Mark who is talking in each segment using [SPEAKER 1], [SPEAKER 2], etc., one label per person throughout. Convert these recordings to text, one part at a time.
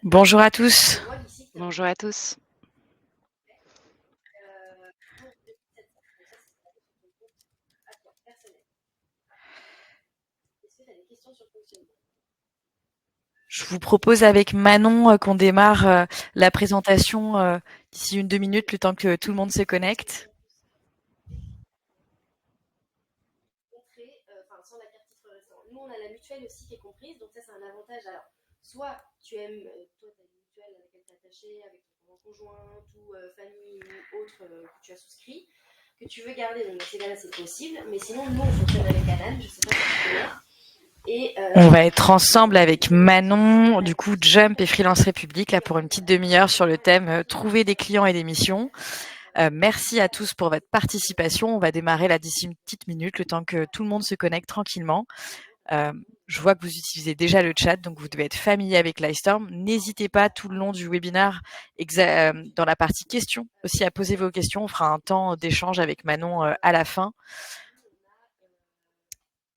[SPEAKER 1] Bonjour à tous.
[SPEAKER 2] Bonjour à tous.
[SPEAKER 1] Je vous propose avec Manon qu'on démarre la présentation d'ici 1-2 minutes, le temps que tout le monde se connecte.
[SPEAKER 3] Nous, on a la mutuelle aussi qui est comprise, donc ça, c'est un avantage. Alors, soit tu aimes, toi, ta mutuelle à laquelle tu es attaché, avec ton conjoint ou famille ou autre que tu as souscrit, que tu veux garder, donc dans ces cas-là, c'est possible. Mais sinon, nous, on fonctionne avec Alan, je ne sais pas si tu connais.
[SPEAKER 1] On va être ensemble avec Manon, du coup Jump et Freelance République, là pour une petite demi-heure sur le thème trouver des clients et des missions. Merci à tous pour votre participation. On va démarrer là d'ici une petite minute, le temps que tout le monde se connecte tranquillement. Je vois que vous utilisez déjà le chat, donc vous devez être familier avec Livestorm. N'hésitez pas tout le long du webinaire, dans la partie questions, aussi à poser vos questions. On fera un temps d'échange avec Manon à la fin.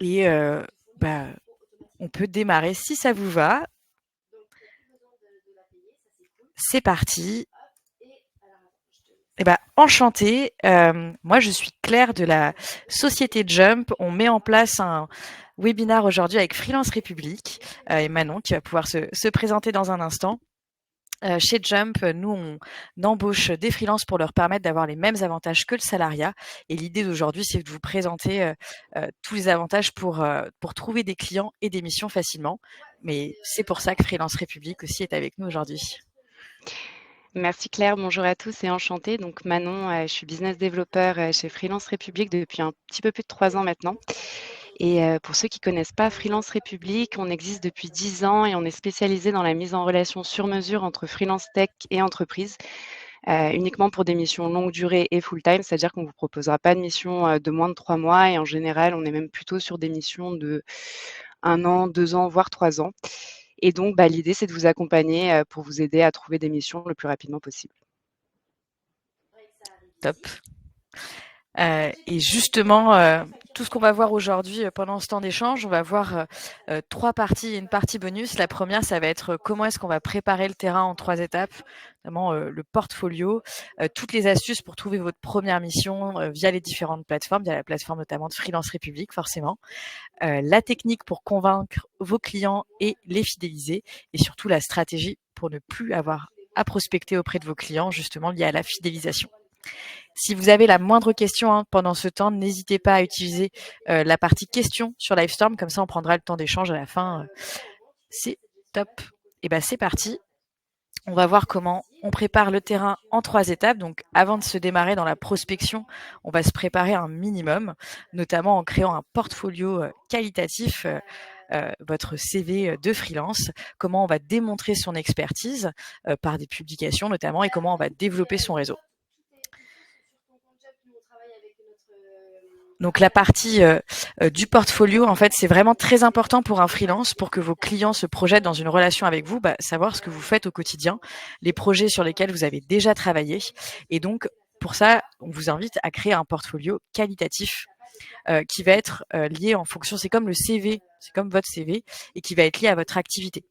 [SPEAKER 1] Et on peut démarrer si ça vous va. C'est parti. Enchantée. Moi, je suis Claire de la société Jump. On met en place un webinaire aujourd'hui avec Freelance République et Manon qui va pouvoir se présenter dans un instant. Chez Jump, nous, on embauche des freelances pour leur permettre d'avoir les mêmes avantages que le salariat. Et l'idée d'aujourd'hui, c'est de vous présenter tous les avantages pour trouver des clients et des missions facilement. Mais c'est pour ça que Freelance République aussi est avec nous aujourd'hui.
[SPEAKER 2] Merci Claire, bonjour à tous et enchantée. Donc Manon, je suis business développeur chez Freelance République depuis un petit peu plus de 3 ans maintenant. Et pour ceux qui ne connaissent pas Freelance République, on existe depuis 10 ans et on est spécialisé dans la mise en relation sur mesure entre freelance tech et entreprise, uniquement pour des missions longue durée et full-time, c'est-à-dire qu'on ne vous proposera pas de mission de moins de 3 mois et en général, on est même plutôt sur des missions de 1 an, 2 ans, voire 3 ans. Et donc, l'idée, c'est de vous accompagner pour vous aider à trouver des missions le plus rapidement possible.
[SPEAKER 1] Top. Et justement, tout ce qu'on va voir aujourd'hui pendant ce temps d'échange, on va voir 3 parties et une partie bonus. La première, ça va être comment est-ce qu'on va préparer le terrain en 3 étapes, notamment le portfolio, toutes les astuces pour trouver votre première mission via les différentes plateformes, via la plateforme notamment de Freelance République forcément, la technique pour convaincre vos clients et les fidéliser, et surtout la stratégie pour ne plus avoir à prospecter auprès de vos clients, justement liée à la fidélisation. Si vous avez la moindre question pendant ce temps, n'hésitez pas à utiliser la partie questions sur Livestorm, comme ça on prendra le temps d'échange à la fin. C'est top. Et c'est parti. On va voir comment on prépare le terrain en 3 étapes. Donc avant de se démarrer dans la prospection, on va se préparer un minimum, notamment en créant un portfolio qualitatif, votre CV de freelance, comment on va démontrer son expertise par des publications notamment, et comment on va développer son réseau. Donc la partie du portfolio, en fait, c'est vraiment très important pour un freelance, pour que vos clients se projettent dans une relation avec vous, savoir ce que vous faites au quotidien, les projets sur lesquels vous avez déjà travaillé. Et donc, pour ça, on vous invite à créer un portfolio qualitatif qui va être lié en fonction, c'est comme le CV, c'est comme votre CV, et qui va être lié à votre activité.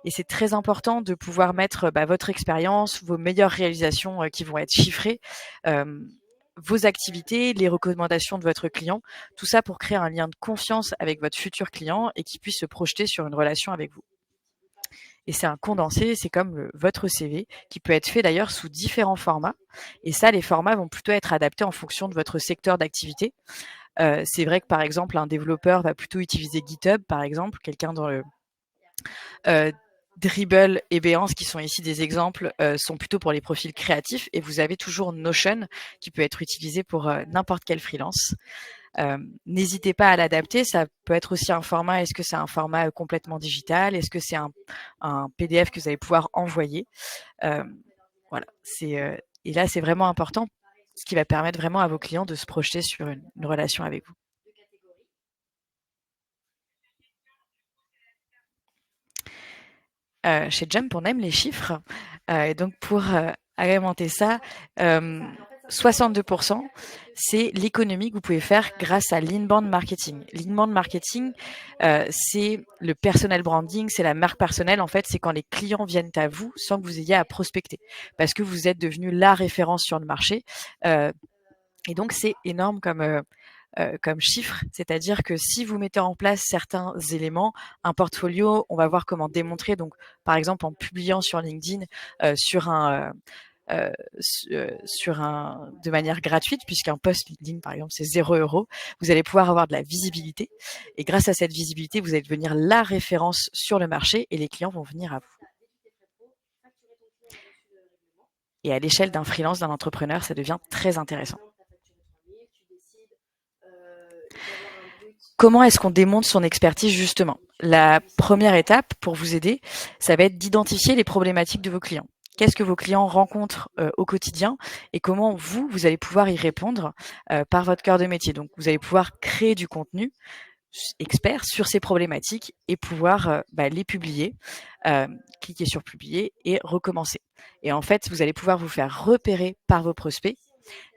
[SPEAKER 1] Et c'est très important de pouvoir mettre votre expérience, vos meilleures réalisations qui vont être chiffrées, vos activités, les recommandations de votre client, tout ça pour créer un lien de confiance avec votre futur client et qu'il puisse se projeter sur une relation avec vous. Et c'est un condensé, c'est comme votre CV, qui peut être fait d'ailleurs sous différents formats. Et ça, les formats vont plutôt être adaptés en fonction de votre secteur d'activité. C'est vrai que par exemple, un développeur va plutôt utiliser GitHub, par exemple, quelqu'un dans le Dribbble et Behance, qui sont ici des exemples, sont plutôt pour les profils créatifs, et vous avez toujours Notion qui peut être utilisé pour n'importe quel freelance. N'hésitez pas à l'adapter, ça peut être aussi un format, est-ce que c'est un format complètement digital, est-ce que c'est un PDF que vous allez pouvoir envoyer, voilà, et là c'est vraiment important, ce qui va permettre vraiment à vos clients de se projeter sur une relation avec vous. Chez Jump, on aime les chiffres. Et donc, pour agrémenter ça, 62%, c'est l'économie que vous pouvez faire grâce à l'inbound marketing. L'inbound marketing, c'est le personal branding, c'est la marque personnelle. En fait, c'est quand les clients viennent à vous sans que vous ayez à prospecter, parce que vous êtes devenu la référence sur le marché. Et donc, c'est énorme comme chiffre, c'est-à-dire que si vous mettez en place certains éléments, un portfolio, on va voir comment démontrer. Donc, par exemple, en publiant sur LinkedIn de manière gratuite, puisqu'un post LinkedIn, par exemple, c'est 0 €. Vous allez pouvoir avoir de la visibilité. Et grâce à cette visibilité, vous allez devenir la référence sur le marché et les clients vont venir à vous. Et à l'échelle d'un freelance, d'un entrepreneur, ça devient très intéressant. Comment est-ce qu'on démontre son expertise justement? La première étape pour vous aider, ça va être d'identifier les problématiques de vos clients. Qu'est-ce que vos clients rencontrent au quotidien et comment vous allez pouvoir y répondre par votre cœur de métier. Donc, vous allez pouvoir créer du contenu expert sur ces problématiques et pouvoir les publier, cliquer sur publier et recommencer. Et en fait, vous allez pouvoir vous faire repérer par vos prospects.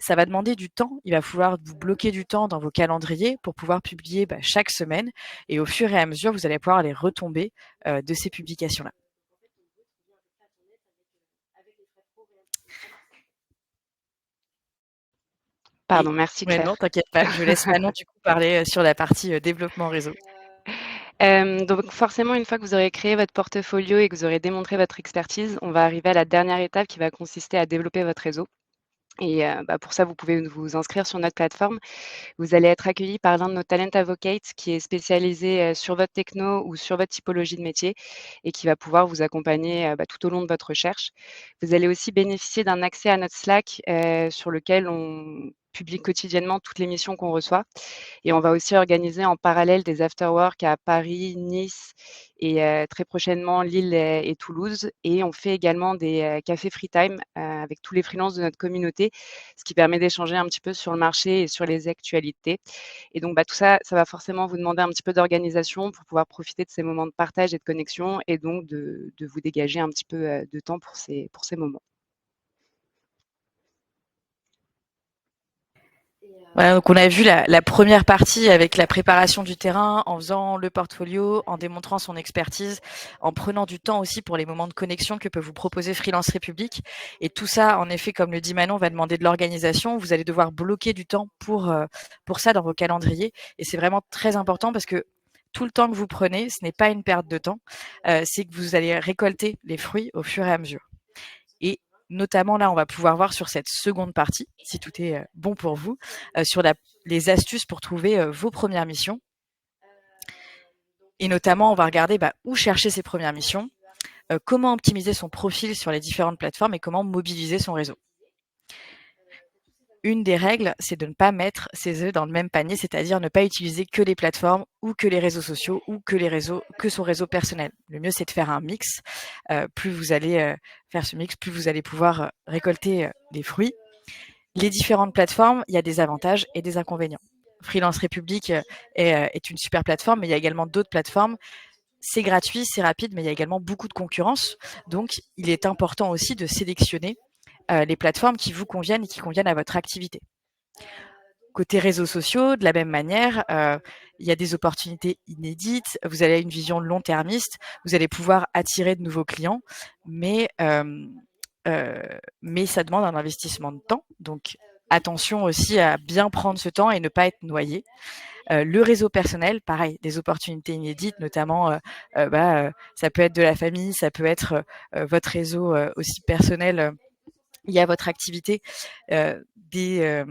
[SPEAKER 1] Ça va demander du temps. Il va falloir vous bloquer du temps dans vos calendriers pour pouvoir publier chaque semaine. Et au fur et à mesure, vous allez pouvoir les retomber de ces publications-là.
[SPEAKER 2] Pardon, merci
[SPEAKER 1] Ouais,
[SPEAKER 2] Claire.
[SPEAKER 1] non, t'inquiète pas. Je laisse Manon du coup parler sur la partie développement réseau.
[SPEAKER 2] Donc forcément, une fois que vous aurez créé votre portfolio et que vous aurez démontré votre expertise, on va arriver à la dernière étape qui va consister à développer votre réseau. Et pour ça, vous pouvez vous inscrire sur notre plateforme. Vous allez être accueilli par l'un de nos talent advocates qui est spécialisé sur votre techno ou sur votre typologie de métier et qui va pouvoir vous accompagner tout au long de votre recherche. Vous allez aussi bénéficier d'un accès à notre Slack sur lequel on publie quotidiennement toutes les missions qu'on reçoit. Et on va aussi organiser en parallèle des afterworks à Paris, Nice et très prochainement Lille et Toulouse. Et on fait également des cafés free time avec tous les freelances de notre communauté, ce qui permet d'échanger un petit peu sur le marché et sur les actualités. Et donc tout ça, ça va forcément vous demander un petit peu d'organisation pour pouvoir profiter de ces moments de partage et de connexion et donc de vous dégager un petit peu de temps pour ces moments.
[SPEAKER 1] Voilà, donc on a vu la première partie avec la préparation du terrain, en faisant le portfolio, en démontrant son expertise, en prenant du temps aussi pour les moments de connexion que peut vous proposer Freelance République. Et tout ça, en effet, comme le dit Manon, va demander de l'organisation. Vous allez devoir bloquer du temps pour ça dans vos calendriers. Et c'est vraiment très important parce que tout le temps que vous prenez, ce n'est pas une perte de temps, c'est que vous allez récolter les fruits au fur et à mesure. Et notamment là, on va pouvoir voir sur cette seconde partie, si tout est bon pour vous, sur les astuces pour trouver vos premières missions. Et notamment, on va regarder où chercher ses premières missions, comment optimiser son profil sur les différentes plateformes et comment mobiliser son réseau. Une des règles, c'est de ne pas mettre ses œufs dans le même panier, c'est-à-dire ne pas utiliser que les plateformes ou que les réseaux sociaux ou que son réseau personnel. Le mieux, c'est de faire un mix. Plus vous allez faire ce mix, plus vous allez pouvoir récolter les fruits. Les différentes plateformes, il y a des avantages et des inconvénients. Freelance République est une super plateforme, mais il y a également d'autres plateformes. C'est gratuit, c'est rapide, mais il y a également beaucoup de concurrence. Donc, il est important aussi de sélectionner les plateformes qui vous conviennent et qui conviennent à votre activité. Côté réseaux sociaux, de la même manière, il y a des opportunités inédites. Vous avez une vision long-termiste. Vous allez pouvoir attirer de nouveaux clients, mais ça demande un investissement de temps. Donc, attention aussi à bien prendre ce temps et ne pas être noyé. Le réseau personnel, pareil, des opportunités inédites, notamment, ça peut être de la famille, ça peut être votre réseau aussi personnel lié à votre activité. Vous allez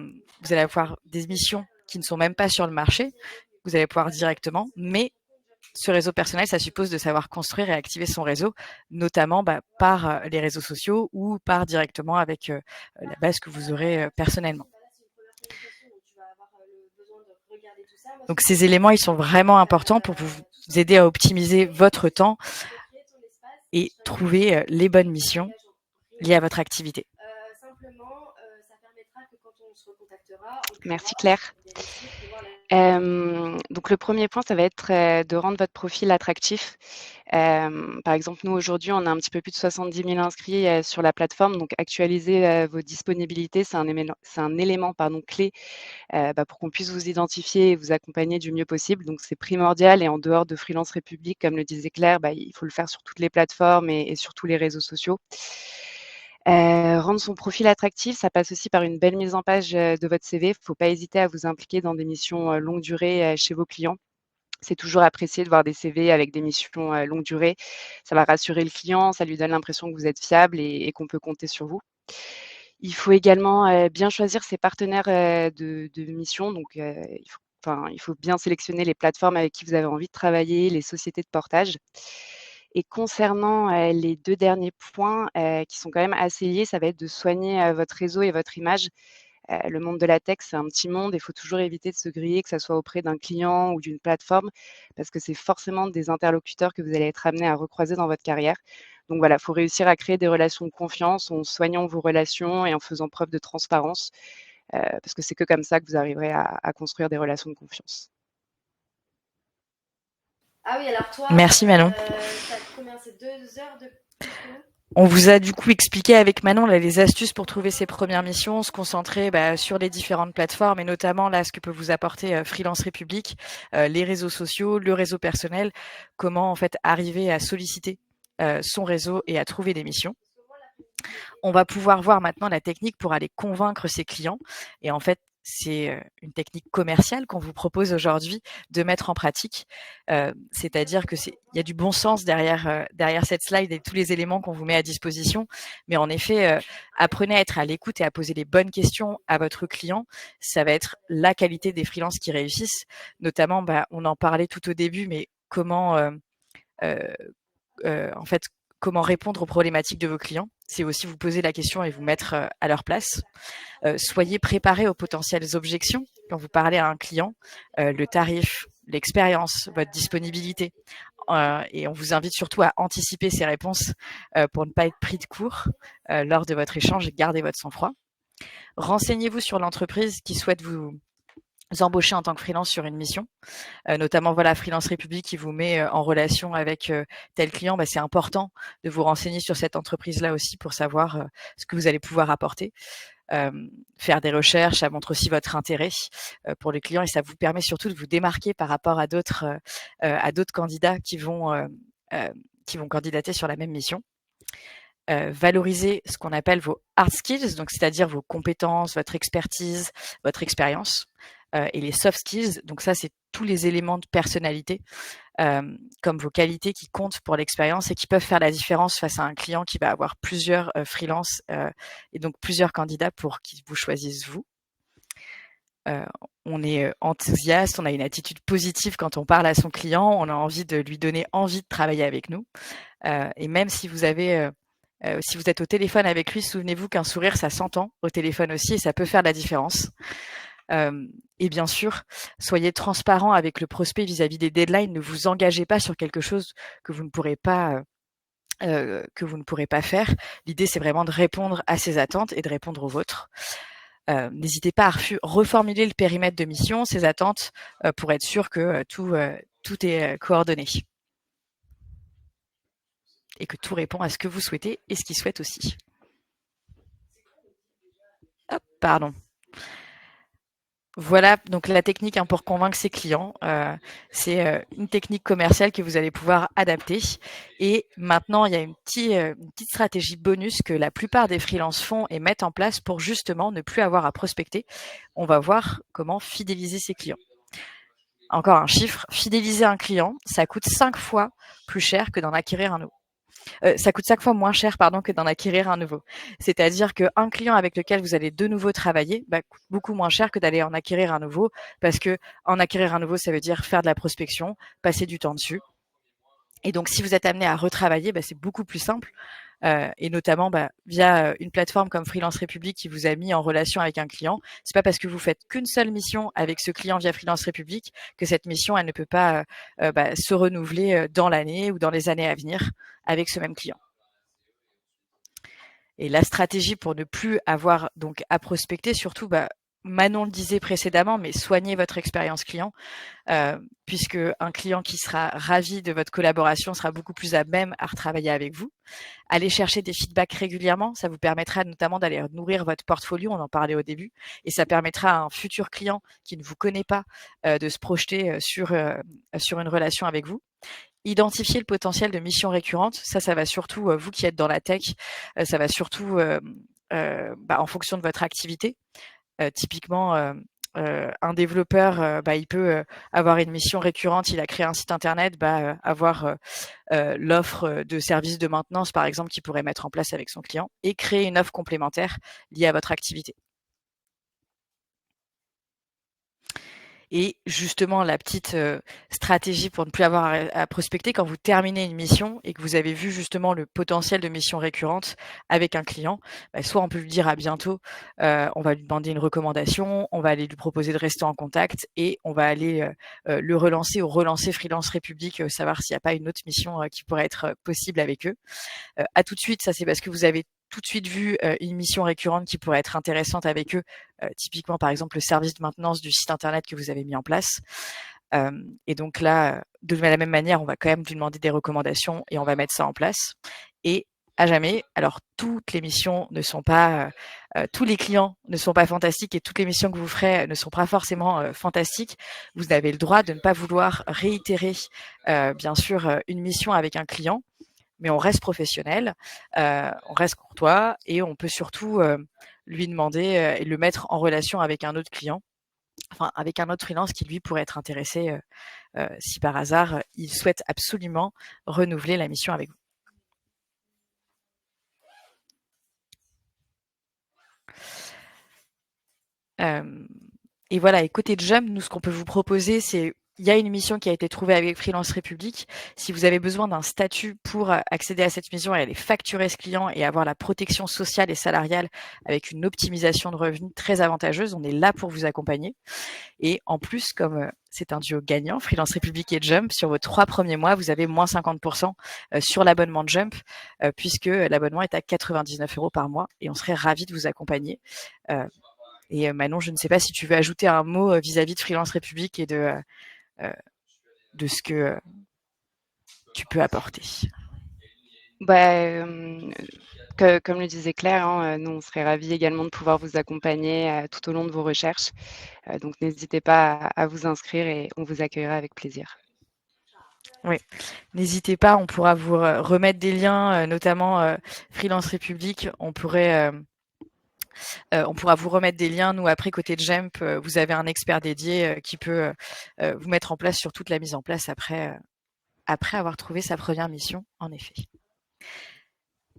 [SPEAKER 1] avoir des missions qui ne sont même pas sur le marché, vous allez pouvoir directement, mais ce réseau personnel, ça suppose de savoir construire et activer son réseau, notamment par les réseaux sociaux ou par directement avec la base que vous aurez personnellement. Donc ces éléments, ils sont vraiment importants pour vous aider à optimiser votre temps et trouver les bonnes missions liées à votre activité.
[SPEAKER 3] Simplement, ça permettra que quand on se recontactera.
[SPEAKER 2] Merci Claire. Donc le premier point, ça va être de rendre votre profil attractif. Par exemple, nous aujourd'hui, on a un petit peu plus de 70 000 inscrits sur la plateforme. Donc actualiser vos disponibilités, c'est un élément clé pour qu'on puisse vous identifier et vous accompagner du mieux possible. Donc c'est primordial, et en dehors de Freelance République, comme le disait Claire, il faut le faire sur toutes les plateformes et sur tous les réseaux sociaux. Rendre son profil attractif, ça passe aussi par une belle mise en page de votre CV. Il ne faut pas hésiter à vous impliquer dans des missions longue durée chez vos clients. C'est toujours apprécié de voir des CV avec des missions longue durée. Ça va rassurer le client, ça lui donne l'impression que vous êtes fiable et qu'on peut compter sur vous. Il faut également bien choisir ses partenaires de mission. Donc, il faut bien sélectionner les plateformes avec qui vous avez envie de travailler, les sociétés de portage. Et concernant les 2 derniers points qui sont quand même assez liés, ça va être de soigner votre réseau et votre image. Le monde de la tech, c'est un petit monde, il faut toujours éviter de se griller, que ça soit auprès d'un client ou d'une plateforme, parce que c'est forcément des interlocuteurs que vous allez être amenés à recroiser dans votre carrière. Donc voilà, il faut réussir à créer des relations de confiance en soignant vos relations et en faisant preuve de transparence, parce que c'est que comme ça que vous arriverez à construire des relations de confiance.
[SPEAKER 3] Ah oui, alors toi,
[SPEAKER 1] Merci Manon.
[SPEAKER 3] t'as combien? C'est 2 heures de plus que nous?
[SPEAKER 1] On vous a du coup expliqué avec Manon là, les astuces pour trouver ses premières missions, se concentrer sur les différentes plateformes et notamment là ce que peut vous apporter Freelance République, les réseaux sociaux, le réseau personnel, comment en fait arriver à solliciter son réseau et à trouver des missions. On va pouvoir voir maintenant la technique pour aller convaincre ses clients et en fait c'est une technique commerciale qu'on vous propose aujourd'hui de mettre en pratique. C'est-à-dire que il y a du bon sens derrière cette slide et tous les éléments qu'on vous met à disposition. Mais en effet, apprenez à être à l'écoute et à poser les bonnes questions à votre client. Ça va être la qualité des freelances qui réussissent. Notamment, on en parlait tout au début, mais comment en fait comment répondre aux problématiques de vos clients. C'est aussi vous poser la question et vous mettre à leur place. Soyez préparés aux potentielles objections quand vous parlez à un client, le tarif, l'expérience, votre disponibilité. Et on vous invite surtout à anticiper ces réponses pour ne pas être pris de court lors de votre échange et garder votre sang-froid. Renseignez-vous sur l'entreprise qui souhaite vous embaucher en tant que freelance sur une mission, notamment Freelance République qui vous met en relation avec tel client. C'est important de vous renseigner sur cette entreprise-là aussi pour savoir ce que vous allez pouvoir apporter. Faire des recherches, ça montre aussi votre intérêt pour les clients et ça vous permet surtout de vous démarquer par rapport à d'autres candidats qui vont candidater sur la même mission. Valoriser ce qu'on appelle vos hard skills, donc c'est-à-dire vos compétences, votre expertise, votre expérience, et les soft skills. Donc ça, c'est tous les éléments de personnalité, comme vos qualités qui comptent pour l'expérience et qui peuvent faire la différence face à un client qui va avoir plusieurs freelances et donc plusieurs candidats pour qu'ils vous choisissent vous. On est enthousiaste, on a une attitude positive quand on parle à son client, on a envie de lui donner envie de travailler avec nous. Et même si vous avez si vous êtes au téléphone avec lui, souvenez-vous qu'un sourire, ça s'entend au téléphone aussi et ça peut faire la différence. Et bien sûr, soyez transparent avec le prospect vis-à-vis des deadlines. Ne vous engagez pas sur quelque chose que vous ne pourrez pas faire. L'idée, c'est vraiment de répondre à ses attentes et de répondre aux vôtres. N'hésitez pas à reformuler le périmètre de mission, ses attentes, pour être sûr que tout est coordonné et que tout répond à ce que vous souhaitez et ce qu'il souhaite aussi. Hop, pardon. Voilà donc la technique pour convaincre ses clients. C'est une technique commerciale que vous allez pouvoir adapter. Et maintenant, il y a une petite stratégie bonus que la plupart des freelances font et mettent en place pour justement ne plus avoir à prospecter. On va voir comment fidéliser ses clients. Encore un chiffre, fidéliser un client, ça coûte 5 fois plus cher que d'en acquérir un nouveau. Ça coûte 5 fois moins cher que d'en acquérir un nouveau. C'est-à-dire qu'un client avec lequel vous allez de nouveau travailler coûte beaucoup moins cher que d'aller en acquérir un nouveau, parce que en acquérir un nouveau, ça veut dire faire de la prospection, passer du temps dessus. Et donc, si vous êtes amené à retravailler, c'est beaucoup plus simple. Et notamment via une plateforme comme Freelance République qui vous a mis en relation avec un client. C'est pas parce que vous faites qu'une seule mission avec ce client via Freelance République que cette mission elle ne peut pas se renouveler dans l'année ou dans les années à venir avec ce même client. Et la stratégie pour ne plus avoir donc à prospecter, surtout Manon le disait précédemment, mais soignez votre expérience client, puisque un client qui sera ravi de votre collaboration sera beaucoup plus à même à retravailler avec vous. Allez chercher des feedbacks régulièrement, ça vous permettra notamment d'aller nourrir votre portfolio, on en parlait au début, et ça permettra à un futur client qui ne vous connaît pas de se projeter sur une relation avec vous. Identifier le potentiel de missions récurrentes, ça va surtout, vous qui êtes dans la tech, ça va surtout en fonction de votre activité. Typiquement, un développeur, il peut avoir une mission récurrente, il a créé un site internet, avoir l'offre de services de maintenance, par exemple, qu'il pourrait mettre en place avec son client et créer une offre complémentaire liée à votre activité. Et justement, la petite stratégie pour ne plus avoir à prospecter quand vous terminez une mission et que vous avez vu justement le potentiel de mission récurrente avec un client, soit on peut lui dire à bientôt, on va lui demander une recommandation, on va aller lui proposer de rester en contact et on va aller le relancer ou relancer Freelance République, savoir s'il n'y a pas une autre mission qui pourrait être possible avec eux. À tout de suite, ça c'est parce que vous avez tout de suite vu une mission récurrente qui pourrait être intéressante avec eux, typiquement par exemple le service de maintenance du site internet que vous avez mis en place. Et donc là, de la même manière, on va quand même lui demander des recommandations et on va mettre ça en place. Et à jamais, alors toutes les missions ne sont pas, tous les clients ne sont pas fantastiques et toutes les missions que vous ferez ne sont pas forcément fantastiques. Vous avez le droit de ne pas vouloir réitérer, bien sûr, une mission avec un client, mais on reste professionnel, on reste courtois et on peut surtout lui demander et le mettre en relation avec un autre client, enfin avec un autre freelance qui lui pourrait être intéressé si par hasard il souhaite absolument renouveler la mission avec vous. Et voilà, et côté Jump, nous ce qu'on peut vous proposer, c'est il y a une mission qui a été trouvée avec Freelance République. Si vous avez besoin d'un statut pour accéder à cette mission et aller facturer ce client et avoir la protection sociale et salariale avec une optimisation de revenus très avantageuse, on est là pour vous accompagner. Et en plus, comme c'est un duo gagnant, Freelance République et Jump, sur vos 3 premiers mois, vous avez moins 50% sur l'abonnement de Jump, puisque l'abonnement est à 99 € par mois et on serait ravis de vous accompagner. Et Manon, je ne sais pas si tu veux ajouter un mot vis-à-vis de Freelance République et de ce que tu peux apporter.
[SPEAKER 2] Comme le disait Claire, hein, nous, on serait ravis également de pouvoir vous accompagner tout au long de vos recherches. Donc, n'hésitez pas à vous inscrire et on vous accueillera avec plaisir.
[SPEAKER 1] Oui, n'hésitez pas, on pourra vous remettre des liens, notamment Freelance République. On pourra vous remettre des liens. Nous, après, côté de Jump, vous avez un expert dédié qui peut vous mettre en place sur toute la mise en place après avoir trouvé sa première mission, en effet.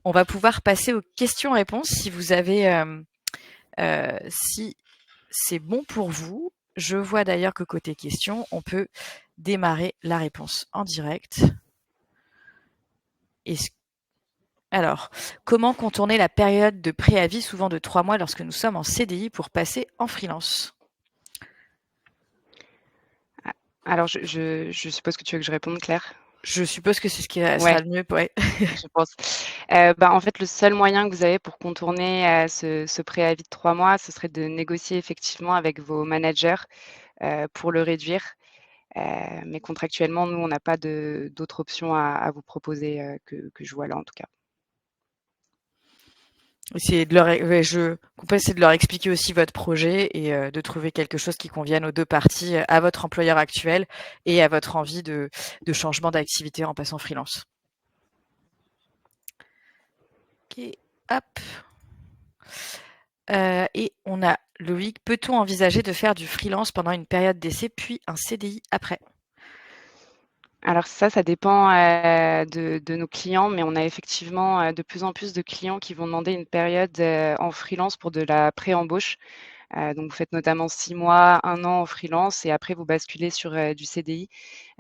[SPEAKER 1] On va pouvoir passer aux questions-réponses si vous avez, si c'est bon pour vous. Je vois d'ailleurs que côté questions, on peut démarrer la réponse en direct. Alors, comment contourner la période de préavis, souvent de 3 mois, lorsque nous sommes en CDI pour passer en freelance?
[SPEAKER 2] Alors, je suppose que tu veux que je réponde, Claire?
[SPEAKER 1] Je suppose que c'est ce qui sera le mieux. Ouais.
[SPEAKER 2] Je pense. En fait, le seul moyen que vous avez pour contourner ce préavis de 3 mois, ce serait de négocier effectivement avec vos managers pour le réduire. Mais contractuellement, nous, on n'a pas d'autres options à vous proposer que je vois là, en tout cas.
[SPEAKER 1] C'est de leur, c'est de leur expliquer aussi votre projet et de trouver quelque chose qui convienne aux deux parties, à votre employeur actuel et à votre envie de changement d'activité en passant freelance. Ok, hop. Et on a Loïc. Peut-on envisager de faire du freelance pendant une période d'essai puis un CDI après?
[SPEAKER 2] Alors ça dépend de nos clients, mais on a effectivement de plus en plus de clients qui vont demander une période en freelance pour de la pré-embauche. Donc vous faites notamment 6 mois, 1 an en freelance et après vous basculez sur du CDI.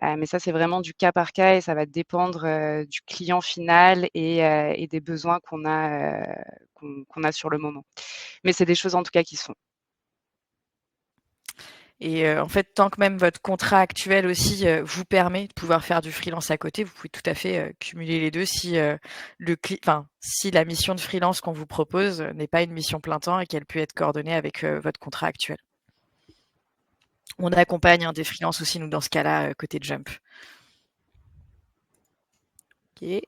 [SPEAKER 2] Mais ça, c'est vraiment du cas par cas et ça va dépendre du client final et des besoins qu'on a sur le moment. Mais c'est des choses en tout cas qui sont.
[SPEAKER 1] Et en fait, tant que même votre contrat actuel aussi vous permet de pouvoir faire du freelance à côté, vous pouvez tout à fait cumuler les deux si si la mission de freelance qu'on vous propose n'est pas une mission plein temps et qu'elle peut être coordonnée avec votre contrat actuel. On accompagne des freelances aussi, nous, dans ce cas-là, côté Jump. Ok.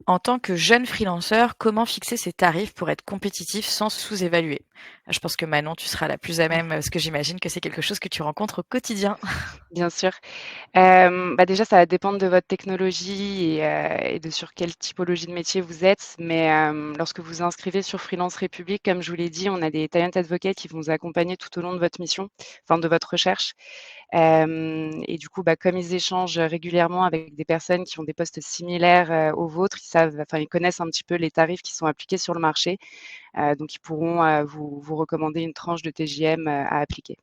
[SPEAKER 1] En tant que jeune freelanceur, comment fixer ses tarifs pour être compétitif sans sous-évaluer? Je pense que Manon, tu seras la plus à même, parce que j'imagine que c'est quelque chose que tu rencontres au quotidien.
[SPEAKER 2] Bien sûr. Déjà, ça va dépendre de votre technologie et de sur quelle typologie de métier vous êtes. Mais, lorsque vous vous inscrivez sur Freelance République, comme je vous l'ai dit, on a des talent advocates qui vont vous accompagner tout au long de votre mission, enfin de votre recherche. Et du coup, comme ils échangent régulièrement avec des personnes qui ont des postes similaires, aux vôtres, ils connaissent un petit peu les tarifs qui sont appliqués sur le marché. Donc ils pourront, vous recommander une tranche de TJM, à appliquer.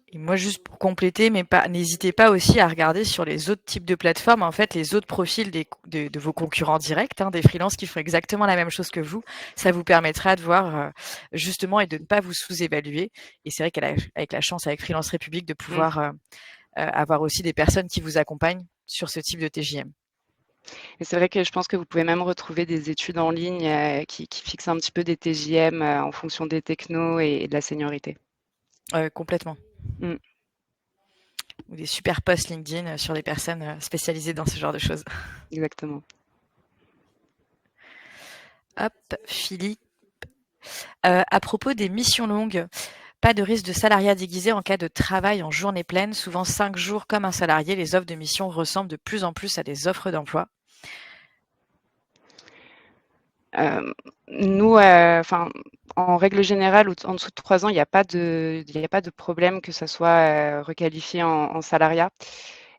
[SPEAKER 1] Et moi, juste pour compléter, n'hésitez pas aussi à regarder sur les autres types de plateformes, en fait, les autres profils de vos concurrents directs, des freelances qui font exactement la même chose que vous. Ça vous permettra de voir justement et de ne pas vous sous-évaluer. Et c'est vrai qu'avec la chance, avec Freelance République, de
[SPEAKER 2] Mmh.
[SPEAKER 1] pouvoir avoir aussi des personnes qui vous accompagnent sur ce type de TJM.
[SPEAKER 2] Et c'est vrai que je pense que vous pouvez même retrouver des études en ligne, qui fixent un petit peu des TJM, en fonction des technos et de la seniorité.
[SPEAKER 1] Complètement.
[SPEAKER 2] Mmh.
[SPEAKER 1] Ou des super posts LinkedIn sur des personnes spécialisées dans ce genre de choses.
[SPEAKER 2] Exactement.
[SPEAKER 1] Hop, Philippe. À propos des missions longues, pas de risque de salariat déguisé en cas de travail en journée pleine, souvent 5 jours comme un salarié. Les offres de mission ressemblent de plus en plus à des offres d'emploi.
[SPEAKER 2] Nous, en règle générale, en dessous de 3 ans, il y a pas de problème que ça soit, requalifié en salariat.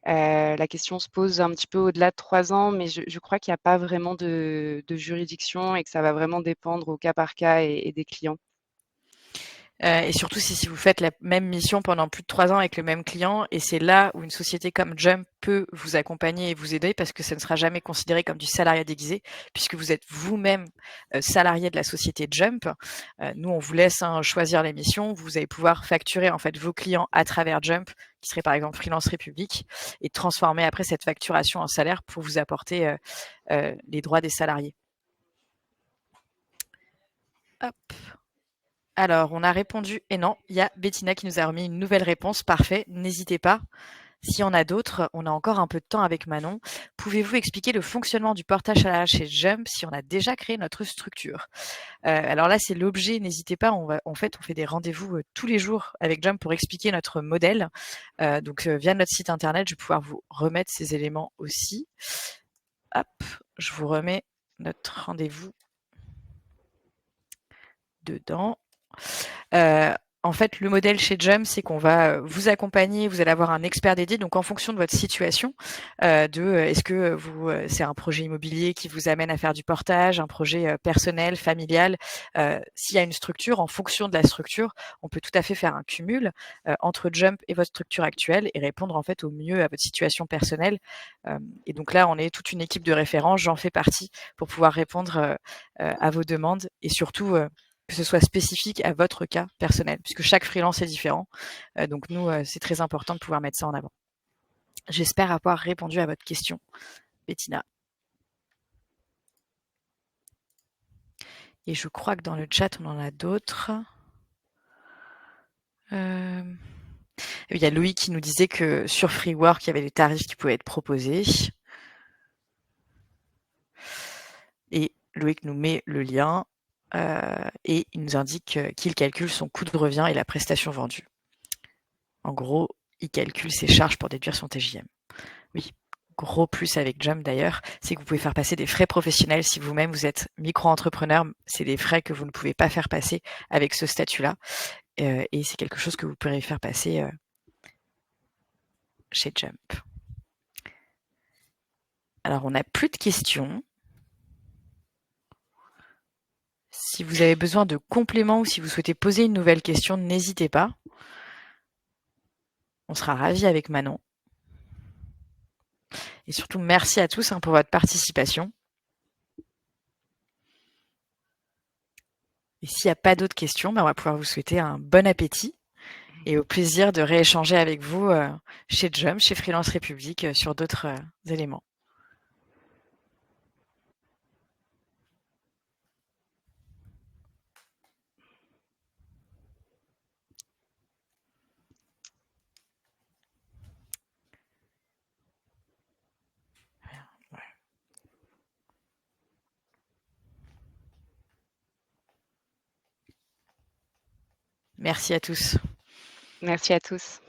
[SPEAKER 2] La question se pose un petit peu au-delà de 3 ans, mais je crois qu'il y a pas vraiment de juridiction et que ça va vraiment dépendre au cas par cas et des clients.
[SPEAKER 1] Et surtout si vous faites la même mission pendant plus de 3 ans avec le même client, et c'est là où une société comme Jump peut vous accompagner et vous aider parce que ça ne sera jamais considéré comme du salariat déguisé puisque vous êtes vous-même salarié de la société Jump. Nous, on vous laisse choisir les missions. Vous allez pouvoir facturer en fait vos clients à travers Jump, qui serait par exemple Freelance République, et transformer après cette facturation en salaire pour vous apporter les droits des salariés. Hop. Alors, on a répondu et non. Il y a Bettina qui nous a remis une nouvelle réponse. Parfait. N'hésitez pas. S'il y en a d'autres, on a encore un peu de temps avec Manon. Pouvez-vous expliquer le fonctionnement du portage salarial chez Jump si on a déjà créé notre structure? Alors là, c'est l'objet. N'hésitez pas. On fait des rendez-vous tous les jours avec Jump pour expliquer notre modèle. Donc, via notre site internet, je vais pouvoir vous remettre ces éléments aussi. Hop, je vous remets notre rendez-vous dedans. En fait, le modèle chez Jump, c'est qu'on va vous accompagner, vous allez avoir un expert dédié, donc en fonction de votre situation, est-ce que c'est un projet immobilier qui vous amène à faire du portage, un projet personnel, familial. S'il y a une structure, en fonction de la structure, on peut tout à fait faire un cumul entre Jump et votre structure actuelle et répondre en fait au mieux à votre situation personnelle. Et donc là, on est toute une équipe de référents, j'en fais partie, pour pouvoir répondre à vos demandes et surtout que ce soit spécifique à votre cas personnel, puisque chaque freelance est différent. Donc nous, c'est très important de pouvoir mettre ça en avant. J'espère avoir répondu à votre question, Bettina. Et je crois que dans le chat, on en a d'autres. Il y a Loïc qui nous disait que sur Freework, il y avait des tarifs qui pouvaient être proposés. Et Loïc nous met le lien. Et il nous indique qu'il calcule son coût de revient et la prestation vendue. En gros, il calcule ses charges pour déduire son TJM. Oui, gros plus avec Jump d'ailleurs, c'est que vous pouvez faire passer des frais professionnels si vous-même vous êtes micro-entrepreneur. C'est des frais que vous ne pouvez pas faire passer avec ce statut-là. Et c'est quelque chose que vous pourrez faire passer chez Jump. Alors, on n'a plus de questions. Si vous avez besoin de compléments ou si vous souhaitez poser une nouvelle question, n'hésitez pas. On sera ravis avec Manon. Et surtout, merci à tous pour votre participation. Et s'il n'y a pas d'autres questions, on va pouvoir vous souhaiter un bon appétit et au plaisir de rééchanger avec vous chez Jump, chez Freelance République, sur d'autres éléments. Merci à tous.
[SPEAKER 2] Merci à tous.